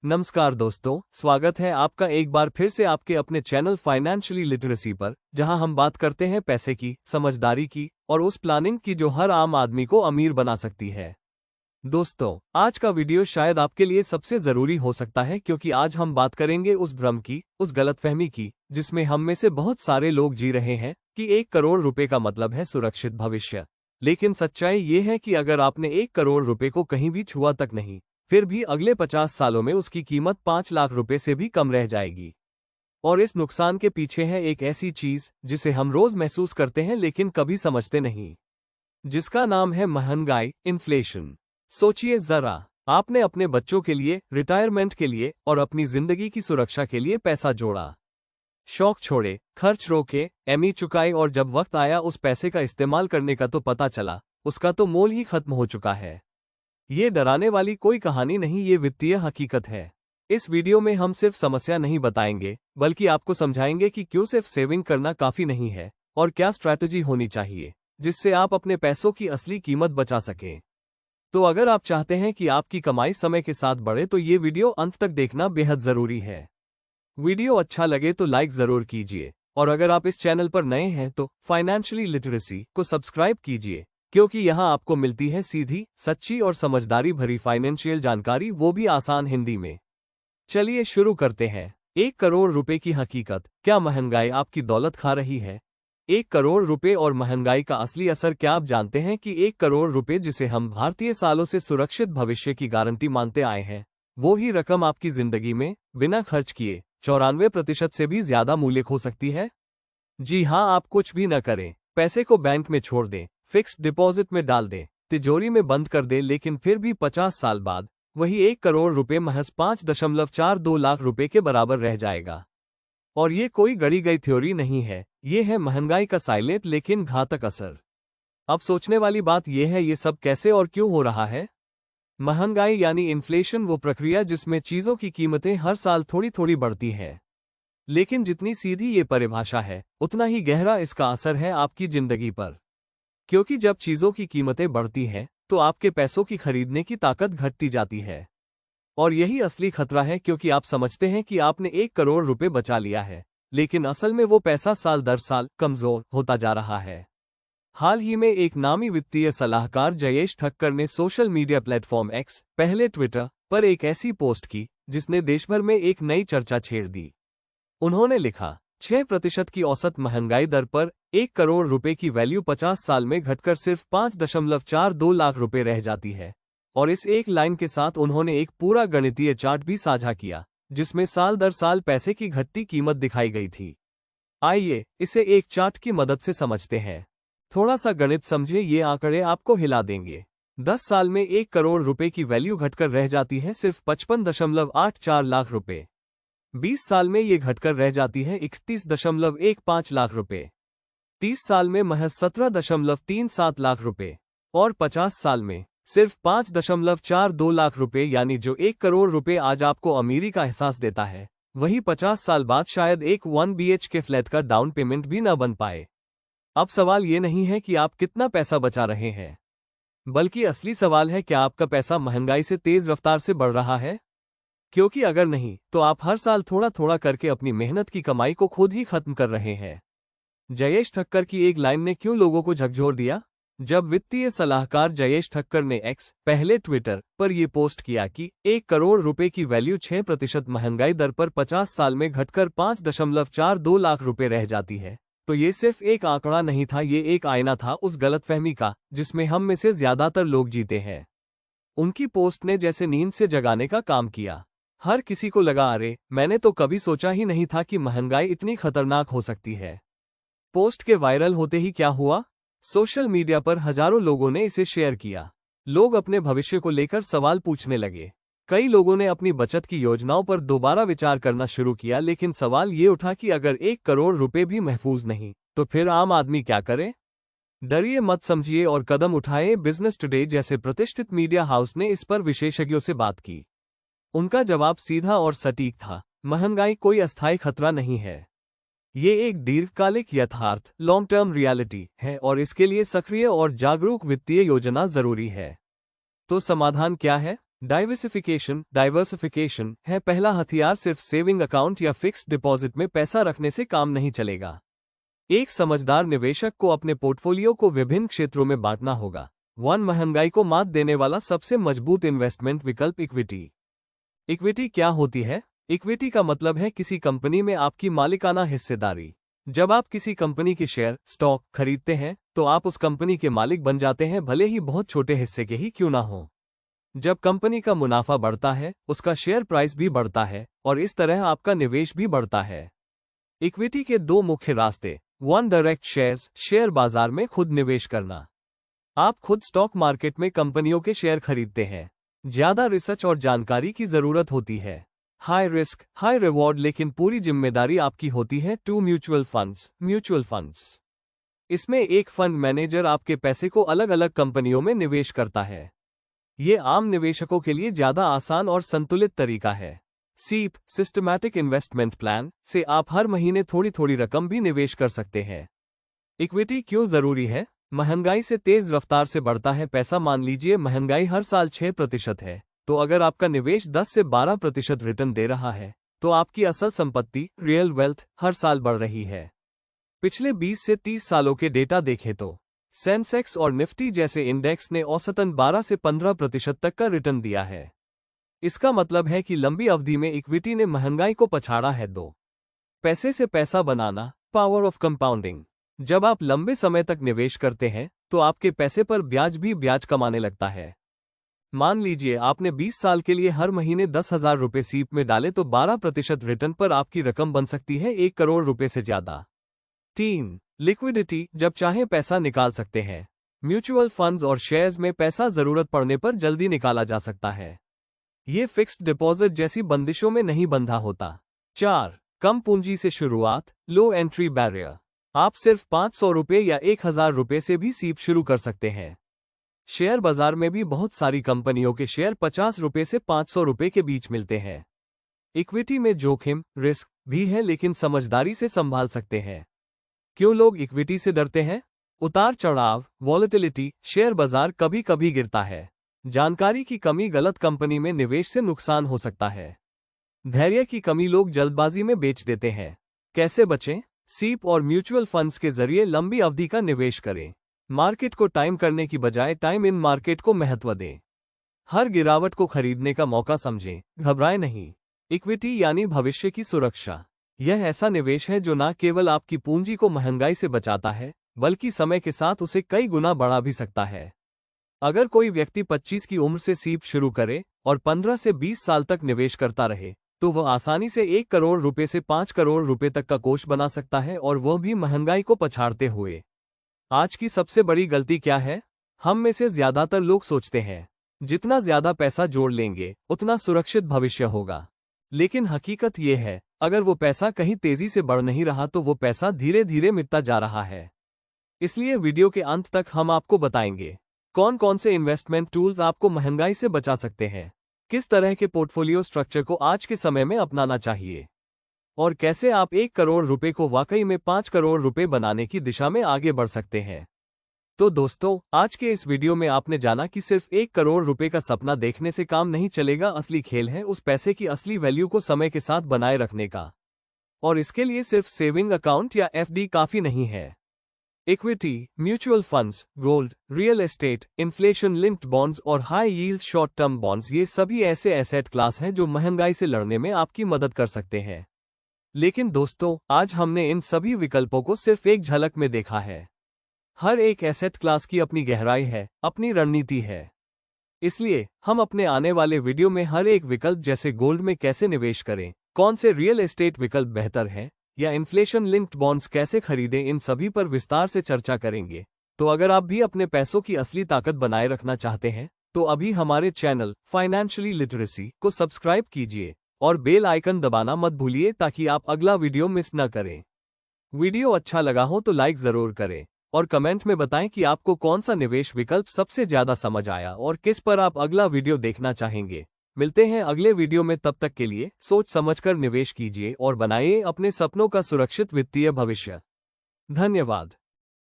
नमस्कार दोस्तों, स्वागत है आपका एक बार फिर से आपके अपने चैनल फाइनेंशियली लिटरेसी पर, जहां हम बात करते हैं पैसे की, समझदारी की और उस प्लानिंग की जो हर आम आदमी को अमीर बना सकती है। दोस्तों, आज का वीडियो शायद आपके लिए सबसे जरूरी हो सकता है क्योंकि आज हम बात करेंगे उस भ्रम की, उस गलतफहमी की, जिसमें हम में से बहुत सारे लोग जी रहे हैं कि 1 करोड़ रुपए का मतलब है सुरक्षित भविष्य। लेकिन सच्चाई ये है कि अगर आपने 1 करोड़ रुपए को कहीं भी छुआ तक नहीं, फिर भी अगले 50 सालों में उसकी कीमत 5 लाख रुपए से भी कम रह जाएगी। और इस नुकसान के पीछे है एक ऐसी चीज जिसे हम रोज महसूस करते हैं लेकिन कभी समझते नहीं, जिसका नाम है महंगाई, इन्फ्लेशन। सोचिए जरा, आपने अपने बच्चों के लिए, रिटायरमेंट के लिए और अपनी जिंदगी की सुरक्षा के लिए पैसा जोड़ा, शौक छोड़े, खर्च रोके, एमई चुकाए और जब वक्त आया उस पैसे का इस्तेमाल करने का तो पता चला उसका तो मोल ही खत्म हो चुका है। ये डराने वाली कोई कहानी नहीं, ये वित्तीय हकीकत है। इस वीडियो में हम सिर्फ समस्या नहीं बताएंगे, बल्कि आपको समझाएंगे कि क्यों सिर्फ सेविंग करना काफी नहीं है और क्या स्ट्रैटेजी होनी चाहिए जिससे आप अपने पैसों की असली कीमत बचा सकें। तो अगर आप चाहते हैं कि आपकी कमाई समय के साथ बढ़े तो ये वीडियो अंत तक देखना बेहद जरूरी है। वीडियो अच्छा लगे तो लाइक जरूर कीजिए और अगर आप इस चैनल पर नए हैं तो फाइनेंशियली लिटरेसी को सब्सक्राइब कीजिए, क्योंकि यहाँ आपको मिलती है सीधी, सच्ची और समझदारी भरी फाइनेंशियल जानकारी, वो भी आसान हिंदी में। चलिए शुरू करते हैं। 1 करोड़ रुपए की हकीकत, क्या महंगाई आपकी दौलत खा रही है? 1 करोड़ रुपए और महंगाई का असली असर क्या आप जानते हैं कि 1 करोड़ रुपए जिसे हम भारतीय सालों से सुरक्षित भविष्य की गारंटी मानते आए हैं, वो ही रकम आपकी जिंदगी में बिना खर्च किए 94% से भी ज्यादा मूल्य खो सकती है। जी हाँ, आप कुछ भी न करें, पैसे को बैंक में छोड़ दें, फिक्स्ड डिपॉजिट में डाल दें, तिजोरी में बंद कर दें, लेकिन फिर भी 50 साल बाद वही 1 करोड़ रुपए महज 5.42 लाख रुपए के बराबर रह जाएगा। और ये कोई गढ़ी गई थ्योरी नहीं है, ये है महंगाई का साइलेंट लेकिन घातक असर। अब सोचने वाली बात यह है, ये सब कैसे और क्यों हो रहा है? महंगाई यानी इन्फ्लेशन वो प्रक्रिया जिसमें चीजों की कीमतें हर साल थोड़ी थोड़ी बढ़ती है। लेकिन जितनी सीधी ये परिभाषा है, उतना ही गहरा इसका असर है आपकी जिंदगी पर। क्योंकि जब चीजों की कीमतें बढ़ती हैं, तो आपके पैसों की खरीदने की ताकत घटती जाती है। और यही असली खतरा है, क्योंकि आप समझते हैं कि आपने 1 करोड़ रुपए बचा लिया है, लेकिन असल में वो पैसा साल दर साल कमजोर होता जा रहा है। हाल ही में एक नामी वित्तीय सलाहकार जयेश ठक्कर ने सोशल मीडिया प्लेटफॉर्म एक्स, पहले ट्विटर, पर एक ऐसी पोस्ट की जिसने देशभर में एक नई चर्चा छेड़ दी। उन्होंने लिखा, 6% की औसत महंगाई दर पर 1 करोड़ रुपए की वैल्यू 50 साल में घटकर सिर्फ 5.42 लाख रुपए रह जाती है। और इस एक लाइन के साथ उन्होंने एक पूरा गणितीय चार्ट भी साझा किया, जिसमें साल दर साल पैसे की घटती कीमत दिखाई गई थी। आइए इसे एक चार्ट की मदद से समझते हैं। थोड़ा सा गणित समझिए, ये आंकड़े आपको हिला देंगे। 10 साल में 1 करोड़ रुपए की वैल्यू घटकर रह जाती है सिर्फ 55.84 लाख रुपए। 20 साल में ये घटकर रह जाती है 31.15 लाख रुपए। 30 साल में महज 17.37 लाख रुपए। और 50 साल में सिर्फ 5.42 लाख रुपए। यानी जो 1 करोड़ रुपए आज आपको अमीरी का एहसास देता है, वही 50 साल बाद शायद एक 1 BHK फ्लैट का डाउन पेमेंट भी न बन पाए। अब सवाल ये नहीं है कि आप कितना पैसा बचा रहे हैं, बल्कि असली सवाल है, क्या आपका पैसा महंगाई से तेज रफ्तार से बढ़ रहा है? क्योंकि अगर नहीं, तो आप हर साल थोड़ा थोड़ा करके अपनी मेहनत की कमाई को खुद ही खत्म कर रहे हैं। जयेश ठक्कर की एक लाइन ने क्यों लोगों को झकझोर दिया? जब वित्तीय सलाहकार जयेश ठक्कर ने एक्स, पहले ट्विटर, पर यह पोस्ट किया कि 1 करोड़ रुपए की वैल्यू 6% महंगाई दर पर 50 साल में घटकर 5.42 लाख रुपए रह जाती है, तो ये सिर्फ एक आंकड़ा नहीं था, ये एक आईना था उस गलतफहमी का जिसमें हम में से ज्यादातर लोग जीते हैं। उनकी पोस्ट ने जैसे नींद से जगाने का काम किया। हर किसी को लगा, अरे मैंने तो कभी सोचा ही नहीं था कि महंगाई इतनी खतरनाक हो सकती है। पोस्ट के वायरल होते ही क्या हुआ? सोशल मीडिया पर हजारों लोगों ने इसे शेयर किया। लोग अपने भविष्य को लेकर सवाल पूछने लगे। कई लोगों ने अपनी बचत की योजनाओं पर दोबारा विचार करना शुरू किया, लेकिन सवाल ये उठा कि अगर 1 करोड़ रुपए भी महफूज नहीं, तो फिर आम आदमी क्या करे? डरिए मत, समझिए और कदम उठाए। बिजनेस टुडे जैसे प्रतिष्ठित मीडिया हाउस ने इस पर विशेषज्ञों से बात की। उनका जवाब सीधा और सटीक था, महंगाई कोई अस्थायी खतरा नहीं है, ये एक दीर्घकालिक यथार्थ, लॉन्ग टर्म रियलिटी है और इसके लिए सक्रिय और जागरूक वित्तीय योजना जरूरी है। तो समाधान क्या है? डाइवर्सिफिकेशन है पहला हथियार। सिर्फ सेविंग अकाउंट या फिक्स्ड डिपॉजिट में पैसा रखने से काम नहीं चलेगा। एक समझदार निवेशक को अपने पोर्टफोलियो को विभिन्न क्षेत्रों में बांटना होगा। महंगाई को मात देने वाला सबसे मजबूत इन्वेस्टमेंट विकल्प इक्विटी। इक्विटी क्या होती है? इक्विटी का मतलब है किसी कंपनी में आपकी मालिकाना हिस्सेदारी। जब आप किसी कंपनी के शेयर, स्टॉक खरीदते हैं तो आप उस कंपनी के मालिक बन जाते हैं, भले ही बहुत छोटे हिस्से के ही क्यों ना हो। जब कंपनी का मुनाफा बढ़ता है, उसका शेयर प्राइस भी बढ़ता है और इस तरह आपका निवेश भी बढ़ता है। इक्विटी के दो मुख्य रास्ते। डायरेक्ट शेयर्स, शेयर बाजार में खुद निवेश करना। आप खुद स्टॉक मार्केट में कंपनियों के शेयर खरीदते हैं। ज्यादा रिसर्च और जानकारी की जरूरत होती है। हाई रिस्क हाई रिवॉर्ड, लेकिन पूरी जिम्मेदारी आपकी होती है। Mutual funds. इसमें एक फंड मैनेजर आपके पैसे को अलग अलग कंपनियों में निवेश करता है। ये आम निवेशकों के लिए ज्यादा आसान और संतुलित तरीका है। सीप, सिस्टमैटिक इन्वेस्टमेंट प्लान से आप हर महीने थोड़ी थोड़ी रकम भी निवेश कर सकते हैं। इक्विटी क्यों जरूरी है? महंगाई से तेज रफ्तार से बढ़ता है पैसा। मान लीजिए महंगाई हर साल 6% है, तो अगर आपका निवेश 10 से 12% रिटर्न दे रहा है, तो आपकी असल संपत्ति, रियल वेल्थ, हर साल बढ़ रही है। पिछले 20 से 30 सालों के डेटा देखें तो सेंसेक्स और निफ्टी जैसे इंडेक्स ने औसतन 12 से 15% तक का रिटर्न दिया है। इसका मतलब है कि लंबी अवधि में इक्विटी ने महंगाई को पछाड़ा है। पैसे से पैसा बनाना, पावर ऑफ कंपाउंडिंग। जब आप लंबे समय तक निवेश करते हैं तो आपके पैसे पर ब्याज भी ब्याज कमाने लगता है। मान लीजिए आपने 20 साल के लिए हर महीने 10,000 रुपये सीप में डाले, तो 12% रिटर्न पर आपकी रकम बन सकती है 1 करोड़ रुपए से ज्यादा। 3. लिक्विडिटी, जब चाहे पैसा निकाल सकते हैं। म्यूचुअल फंड्स और शेयर्स में पैसा जरूरत पड़ने पर जल्दी निकाला जा सकता है। ये फिक्स्ड डिपॉजिट जैसी बंदिशों में नहीं बंधा होता। 4. कम पूंजी से शुरुआत, लो एंट्री बैरियर। आप सिर्फ 500 रुपये या 1,000 रुपये से भी सीप शुरू कर सकते हैं। शेयर बाजार में भी बहुत सारी कंपनियों के शेयर 50 रुपये से 500 रुपये के बीच मिलते हैं। इक्विटी में जोखिम, रिस्क भी है, लेकिन समझदारी से संभाल सकते हैं। क्यों लोग इक्विटी से डरते हैं? उतार चढ़ाव, वॉलेटिलिटी, शेयर बाजार कभी कभी गिरता है। जानकारी की कमी, गलत कंपनी में निवेश से नुकसान हो सकता है। धैर्य की कमी, लोग जल्दबाजी में बेच देते हैं। कैसे बचें? सीप और म्यूचुअल फंड्स के जरिए लंबी अवधि का निवेश करें। मार्केट को टाइम करने की बजाय टाइम इन मार्केट को महत्व दें। हर गिरावट को खरीदने का मौका समझें, घबराएं नहीं। इक्विटी यानी भविष्य की सुरक्षा। यह ऐसा निवेश है जो न केवल आपकी पूंजी को महंगाई से बचाता है, बल्कि समय के साथ उसे कई गुना बढ़ा भी सकता है। अगर कोई व्यक्ति 25 की उम्र से सीप शुरू करे और 15 से 20 साल तक निवेश करता रहे, तो वह आसानी से 1 करोड़ रुपए से 5 करोड़ रुपए तक का कोष बना सकता है, और वह भी महंगाई को पछाड़ते हुए। आज की सबसे बड़ी गलती क्या है? हम में से ज्यादातर लोग सोचते हैं जितना ज्यादा पैसा जोड़ लेंगे उतना सुरक्षित भविष्य होगा। लेकिन हकीकत यह है, अगर वो पैसा कहीं तेजी से बढ़ नहीं रहा तो वो पैसा धीरे धीरे मिटता जा रहा है। इसलिए वीडियो के अंत तक हम आपको बताएंगे कौन कौन से इन्वेस्टमेंट टूल्स आपको महंगाई से बचा सकते हैं, किस तरह के पोर्टफोलियो स्ट्रक्चर को आज के समय में अपनाना चाहिए, और कैसे आप 1 करोड़ रुपए को वाकई में 5 करोड़ रुपए बनाने की दिशा में आगे बढ़ सकते हैं। तो दोस्तों, आज के इस वीडियो में आपने जाना कि सिर्फ 1 करोड़ रुपए का सपना देखने से काम नहीं चलेगा। असली खेल है उस पैसे की असली वैल्यू को समय के साथ बनाए रखने का, और इसके लिए सिर्फ सेविंग अकाउंट या एफडी काफी नहीं है। Equity, mutual funds, gold, real estate, inflation linked bonds और high yield short term bonds, ये सभी ऐसे एसेट क्लास हैं जो महंगाई से लड़ने में आपकी मदद कर सकते हैं। लेकिन दोस्तों, आज हमने इन सभी विकल्पों को सिर्फ एक झलक में देखा है। हर एक एसेट क्लास की अपनी गहराई है, अपनी रणनीति है। इसलिए हम अपने आने वाले वीडियो में हर एक विकल्प, जैसे गोल्ड में कैसे निवेश करें, कौन से रियल एस्टेट विकल्प बेहतर है, या इन्फ्लेशन लिंक्ड बॉन्ड्स कैसे खरीदें, इन सभी पर विस्तार से चर्चा करेंगे। तो अगर आप भी अपने पैसों की असली ताकत बनाए रखना चाहते हैं तो अभी हमारे चैनल फाइनेंशियली लिटरेसी को सब्सक्राइब कीजिए और बेल आइकन दबाना मत भूलिए, ताकि आप अगला वीडियो मिस न करें। वीडियो अच्छा लगा हो तो लाइक जरूर करें और कमेंट में बताएं कि आपको कौन सा निवेश विकल्प सबसे ज्यादा समझ आया और किस पर आप अगला वीडियो देखना चाहेंगे। मिलते हैं अगले वीडियो में, तब तक के लिए सोच समझकर निवेश कीजिए और बनाइए अपने सपनों का सुरक्षित वित्तीय भविष्य। धन्यवाद।